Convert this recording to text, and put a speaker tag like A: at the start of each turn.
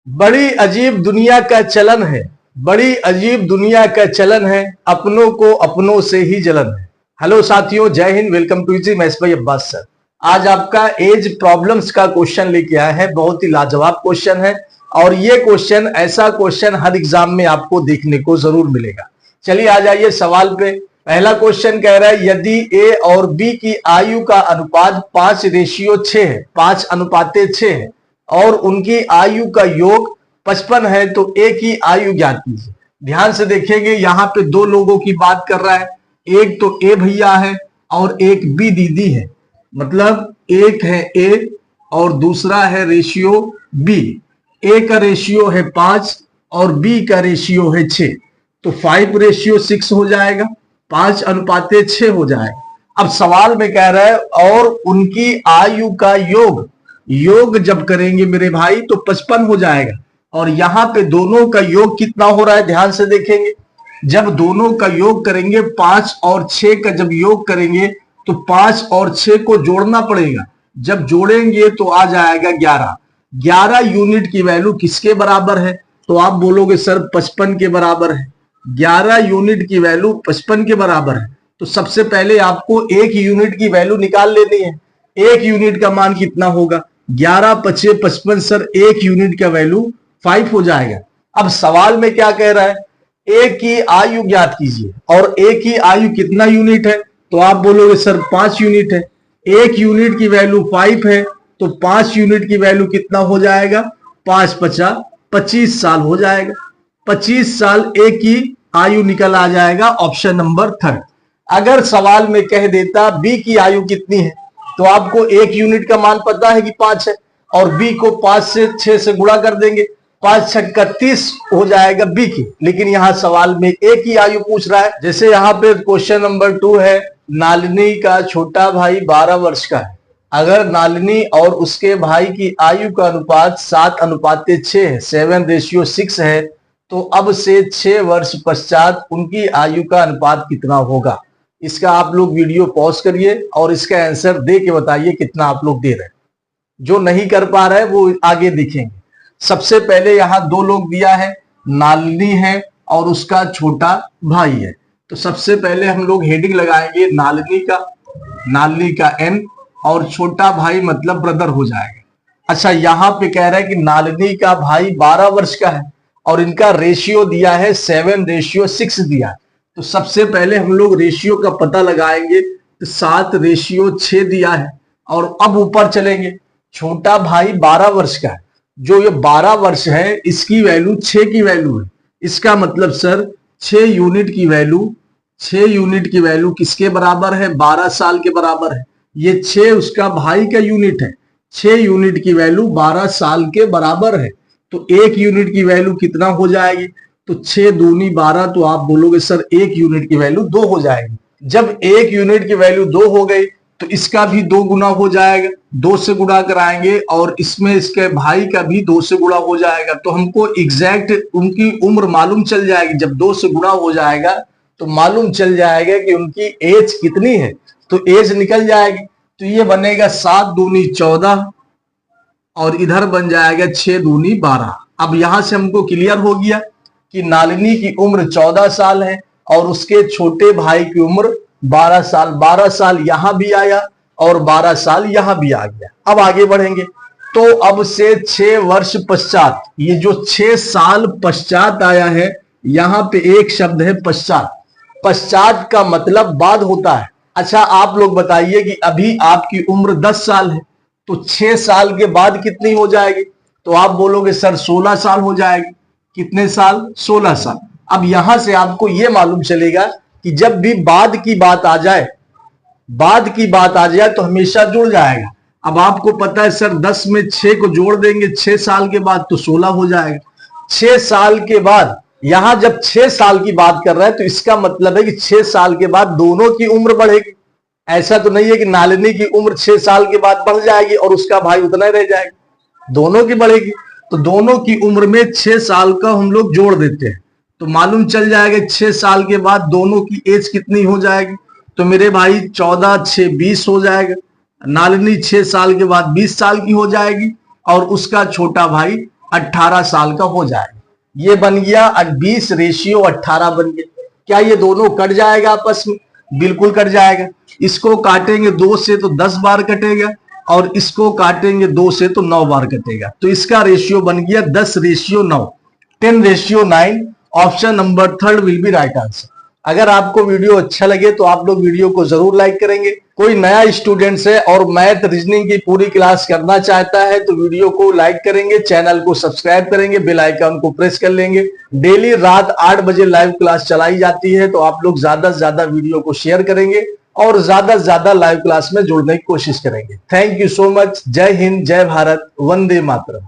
A: बड़ी अजीब दुनिया का चलन है। बड़ी अजीब दुनिया का चलन है। अपनों को अपनों से ही जलन है। हेलो साथियों, जय हिंद। Welcome to easy maths by Abbas sir. आज आपका एज प्रॉब्लम्स का क्वेश्चन लेके आया है। बहुत ही लाजवाब क्वेश्चन है और ये क्वेश्चन ऐसा क्वेश्चन हर एग्जाम में आपको देखने को जरूर मिलेगा। चलिए आ जाइए सवाल पे। पहला क्वेश्चन कह रहा है यदि ए और बी की आयु का अनुपात 5:6 है, 5:6 है और उनकी आयु का योग 55 है तो ए की आयु ज्ञात कीजिए। ध्यान से देखेंगे, यहाँ पे दो लोगों की बात कर रहा है। एक तो ए भैया है और एक बी दीदी है। मतलब एक है ए और दूसरा है रेशियो बी। ए का रेशियो है 5 और बी का रेशियो है 6, तो 5:6 हो जाएगा, 5:6 हो जाएगा। अब सवाल में कह रहा है और उनकी आयु का योग जब करेंगे मेरे भाई तो 55 हो जाएगा। और यहां पे दोनों का योग कितना हो रहा है, ध्यान से देखेंगे। जब दोनों का योग करेंगे, 5 और 6 का जब योग करेंगे तो 5 और 6 को जोड़ना पड़ेगा। जब जोड़ेंगे तो आ जाएगा 11। 11 यूनिट की वैल्यू किसके बराबर है? तो आप बोलोगे सर 55 के बराबर है। 11 यूनिट की वैल्यू 55 के बराबर है। तो सबसे पहले आपको एक यूनिट की वैल्यू निकाल लेनी है। एक यूनिट का मान कितना होगा? 11 5 55 सर, एक यूनिट का वैल्यू 5 हो जाएगा। अब सवाल में क्या कह रहा है, ए की आयु ज्ञात कीजिए। और ए की आयु कितना यूनिट है? तो आप बोलोगे सर 5 यूनिट है। एक यूनिट की वैल्यू 5 है तो 5 यूनिट की वैल्यू कितना हो जाएगा? 5 50 25 साल हो जाएगा। 25 साल ए की आयु निकल आ जाएगा। Option number 3। अगर सवाल में कह देता बी की आयु कितनी है, तो आपको एक यूनिट का मान पता है कि 5 है और बी को 5 से 6 से गुणा कर देंगे, 5 6 31 हो जाएगा बी की। लेकिन यहां सवाल में ए की आयु पूछ रहा है। जैसे यहां पे क्वेश्चन नंबर 2 है, नालिनी का छोटा भाई 12 वर्ष का है। अगर नालिनी और उसके भाई की आयु का अनुपात 7:6 है, 7:6 है, तो अब से 6 वर्ष पश्चात उनकी आयु का अनुपात कितना होगा? इसका आप लोग वीडियो पॉज करिए और इसका आंसर दे के बताइए कितना आप लोग दे रहे हैं। जो नहीं कर पा रहे हैं वो आगे देखेंगे। सबसे पहले यहां दो लोग दिया है, नालिनी है और उसका छोटा भाई है। तो सबसे पहले हम लोग हेडिंग लगाएंगे नालिनी का एन और छोटा भाई मतलब ब्रदर हो जाएगा। अच्छा, यहां पे कह रहा है कि नालिनी का भाई 12 वर्ष का है और इनका रेशियो दिया है 7:6 दिया है। तो सबसे पहले हम लोग रेशियो का पता लगाएंगे। तो 7:6 दिया है और अब ऊपर चलेंगे। छोटा भाई 12 वर्ष का है। जो ये 12 वर्ष है इसकी वैल्यू 6 की वैल्यू है। इसका मतलब सर 6 यूनिट की वैल्यू किसके बराबर है? 12 साल के बराबर है। ये 6 उसका भाई का यूनिट है। 6 यूनिट की वैल्यू 12 साल के बराबर है। तो एक यूनिट की वैल्यू कितना हो जाएगी? तो 6 दूनी 12, तो आप बोलोगे सर एक यूनिट की वैल्यू 2 हो जाएगी। जब एक यूनिट की वैल्यू 2 हो गई तो इसका भी 2 गुना हो जाएगा। 2 से गुणा कराएंगे और इसमें इसके भाई का भी 2 से गुणा हो जाएगा। तो हमको एग्जैक्ट उनकी उम्र मालूम चल जाएगी। जब 2 से गुणा हो जाएगा तो मालूम चल जाएगा कि उनकी एज कितनी है, तो एज निकल जाएगी। तो ये बनेगा 7 दूनी 14 और इधर बन जाएगा 6 दूनी 12। अब यहां से हमको क्लियर हो गया कि नालिनी की उम्र 14 साल है और उसके छोटे भाई की उम्र 12 साल। 12 साल यहां भी आया और 12 साल यहां भी आ गया। अब आगे बढ़ेंगे। तो अब से 6 वर्ष पश्चात, ये जो 6 साल पश्चात आया है, यहां पे एक शब्द है पश्चात। पश्चात का मतलब बाद होता है। अच्छा, आप लोग बताइए कि अभी आपकी उम्र 10 साल है तो 6 साल के बाद कितनी हो जाएगी? तो आप बोलोगे सर 16 साल हो जाएगी। कितने साल? 16 साल। अब यहां से आपको यह मालूम चलेगा कि जब भी बाद की बात आ जाए तो हमेशा जुड़ जाएगा। अब आपको पता है सर 10 में 6 को जोड़ देंगे 6 साल के बाद तो 16 हो जाएगा। 6 साल के बाद, यहां जब 6 साल की बात कर रहा है तो इसका मतलब है कि 6 साल के बाद दोनों की उम्र बढ़ेगी। ऐसा तो नहीं है कि नालिनी की उम्र 6 साल के बाद बढ़ जाएगी और उसका भाई उतना ही रह जाएगा, दोनों की बढ़ेगी। तो दोनों की उम्र में 6 साल का हम लोग जोड़ देते हैं तो मालूम चल जाएगा 6 साल के बाद दोनों की एज कितनी हो जाएगी। तो मेरे भाई 14 6 20 हो जाएगा। नालिनी 6 साल के बाद 20 साल की हो जाएगी और उसका छोटा भाई 18 साल का हो जाएगा। ये बन गया 20:18 बन गया। क्या ये दोनों कट जाएगा आपस में? बिल्कुल कट जाएगा। इसको काटेंगे 2 से तो 10 बार कटेगा और इसको काटेंगे 2 से तो 9 बार कटेगा। तो इसका रेशियो बन गया 10:9, 10:9। Option number 3 will be right answer. अगर आपको वीडियो अच्छा लगे तो आप लोग वीडियो को जरूर लाइक करेंगे। कोई नया स्टूडेंट है और मैथ रीजनिंग की पूरी क्लास करना चाहता है तो वीडियो को लाइक करेंगे, चैनल को सब्सक्राइब करेंगे, बेल आइकन को प्रेस कर लेंगे। डेली रात 8 बजे लाइव क्लास चलाई जाती है, तो आप लोग ज्यादा से ज्यादा वीडियो को शेयर करेंगे और ज्यादा से ज्यादा लाइव क्लास में जुड़ने की कोशिश करेंगे। Thank you so much. जय हिंद, जय भारत, वंदे मातरम।